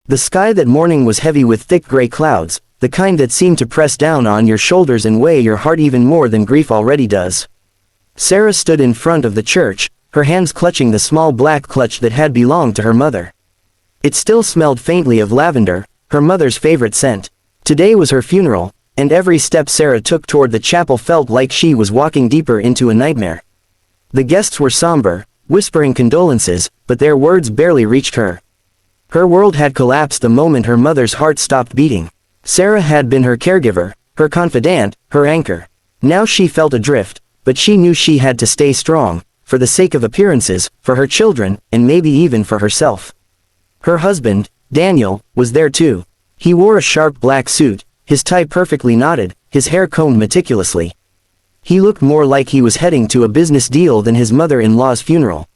The sky that morning was heavy with thick gray clouds, the kind that seemed to press down on your shoulders and weigh your heart even more than grief already does. Sarah stood in front of the church, her hands clutching the small black clutch that had belonged to her mother. It still smelled faintly of lavender, her mother's favorite scent. Today was her funeral, and every step Sarah took toward the chapel felt like she was walking deeper into a nightmare. The guests were somber, whispering condolences, but their words barely reached her. Her world had collapsed the moment her mother's heart stopped beating. Sarah had been her caregiver, her confidant, her anchor. Now she felt adrift, but she knew she had to stay strong, for the sake of appearances, for her children, and maybe even for herself. Her husband, Daniel, was there too. He wore a sharp black suit, his tie perfectly knotted, his hair combed meticulously. He looked more like he was heading to a business deal than his mother-in-law's funeral.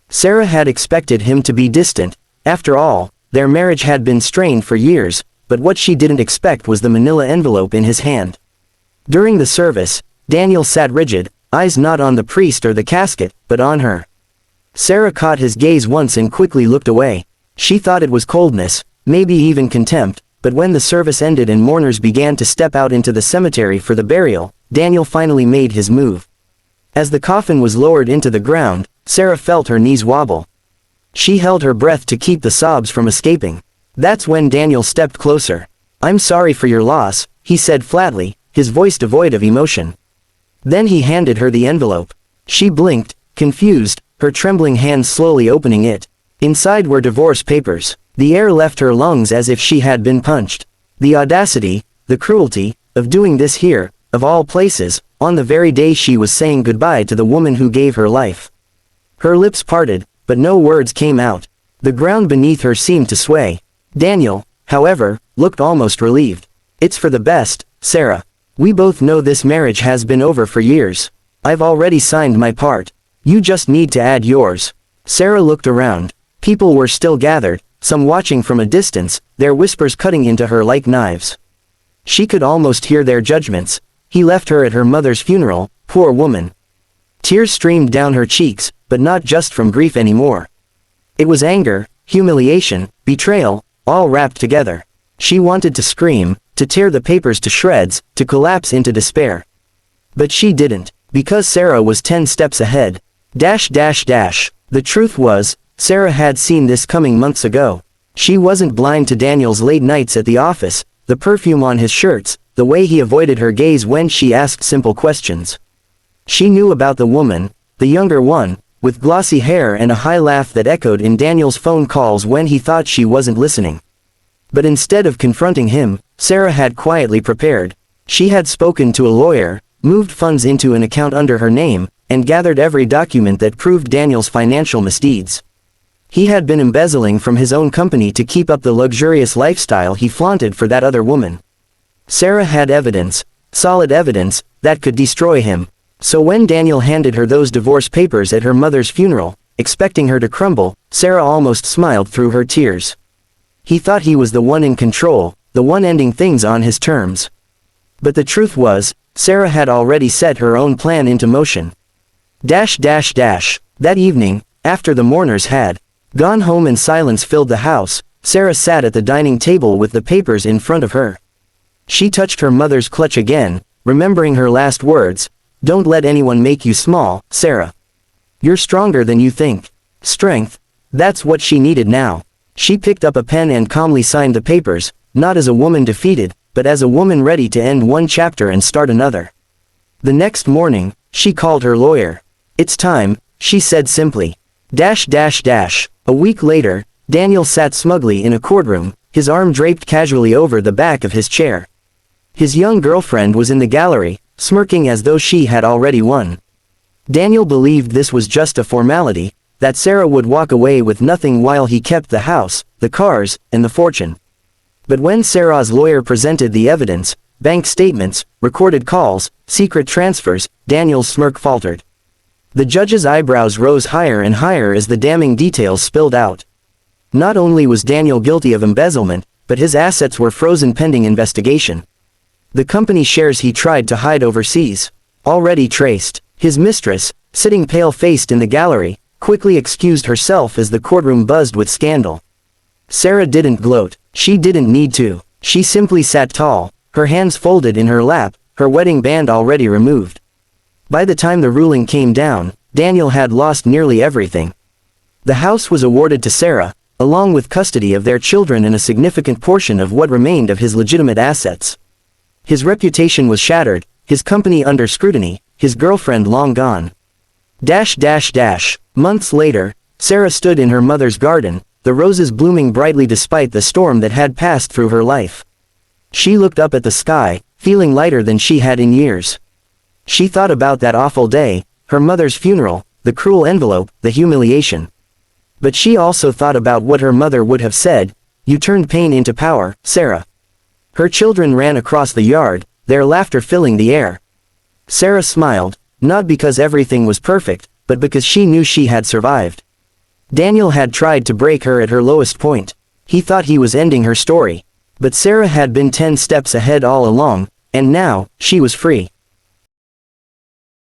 Sarah had expected him to be distant. After all, their marriage had been strained for years, but what she didn't expect was the manila envelope in his hand. During the service, Daniel sat rigid, eyes not on the priest or the casket, but on her. Sarah caught his gaze once and quickly looked away. She thought it was coldness, maybe even contempt, but when the service ended and mourners began to step out into the cemetery for the burial, Daniel finally made his move. As the coffin was lowered into the ground, Sarah felt her knees wobble. She held her breath to keep the sobs from escaping. That's when Daniel stepped closer. "I'm sorry for your loss," he said flatly, his voice devoid of emotion. Then he handed her the envelope. She blinked, confused, her trembling hands slowly opening it. Inside were divorce papers. The air left her lungs as if she had been punched. The audacity, the cruelty, of doing this here, of all places, on the very day she was saying goodbye to the woman who gave her life. Her lips parted, but no words came out. The ground beneath her seemed to sway. Daniel, however, looked almost relieved. "It's for the best, Sarah. We both know this marriage has been over for years. I've already signed my part. You just need to add yours." Sarah looked around. People were still gathered, some watching from a distance, their whispers cutting into her like knives. She could almost hear their judgments. "He left her at her mother's funeral, poor woman." Tears streamed down her cheeks, but not just from grief anymore. It was anger, humiliation, betrayal, all wrapped together. She wanted to scream, to tear the papers to shreds, to collapse into despair. But she didn't, because Sarah was 10 steps ahead. The truth was, Sarah had seen this coming months ago. She wasn't blind to Daniel's late nights at the office, the perfume on his shirts, the way he avoided her gaze when she asked simple questions. She knew about the woman, the younger one, with glossy hair and a high laugh that echoed in Daniel's phone calls when he thought she wasn't listening. But instead of confronting him, Sarah had quietly prepared. She had spoken to a lawyer, moved funds into an account under her name, and gathered every document that proved Daniel's financial misdeeds. He had been embezzling from his own company to keep up the luxurious lifestyle he flaunted for that other woman. Sarah had evidence, solid evidence, that could destroy him. So when Daniel handed her those divorce papers at her mother's funeral, expecting her to crumble, Sarah almost smiled through her tears. He thought he was the one in control, the one ending things on his terms. But the truth was, Sarah had already set her own plan into motion. That evening, after the mourners had gone home and silence filled the house, Sarah sat at the dining table with the papers in front of her. She touched her mother's clutch again, remembering her last words, "Don't let anyone make you small, Sarah. You're stronger than you think." Strength. That's what she needed now. She picked up a pen and calmly signed the papers, not as a woman defeated, but as a woman ready to end one chapter and start another. The next morning, she called her lawyer. "It's time," she said simply. A week later, Daniel sat smugly in a courtroom, his arm draped casually over the back of his chair. His young girlfriend was in the gallery, smirking as though she had already won. Daniel believed this was just a formality, that Sarah would walk away with nothing while he kept the house, the cars, and the fortune. But when Sarah's lawyer presented the evidence, bank statements, recorded calls, secret transfers, Daniel's smirk faltered. The judge's eyebrows rose higher and higher as the damning details spilled out. Not only was Daniel guilty of embezzlement, but his assets were frozen pending investigation. The company shares he tried to hide overseas, already traced. His mistress, sitting pale-faced in the gallery, quickly excused herself as the courtroom buzzed with scandal. Sarah didn't gloat. She didn't need to. She simply sat tall, her hands folded in her lap, her wedding band already removed. By the time the ruling came down, Daniel had lost nearly everything. The house was awarded to Sarah, along with custody of their children and a significant portion of what remained of his legitimate assets. His reputation was shattered, his company under scrutiny, his girlfriend long gone. Months later, Sarah stood in her mother's garden, the roses blooming brightly despite the storm that had passed through her life. She looked up at the sky, feeling lighter than she had in years. She thought about that awful day, her mother's funeral, the cruel envelope, the humiliation. But she also thought about what her mother would have said, "You turned pain into power, Sarah." Her children ran across the yard, their laughter filling the air. Sarah smiled, not because everything was perfect, but because she knew she had survived. Daniel had tried to break her at her lowest point. He thought he was ending her story. But Sarah had been 10 steps ahead all along, and now, she was free.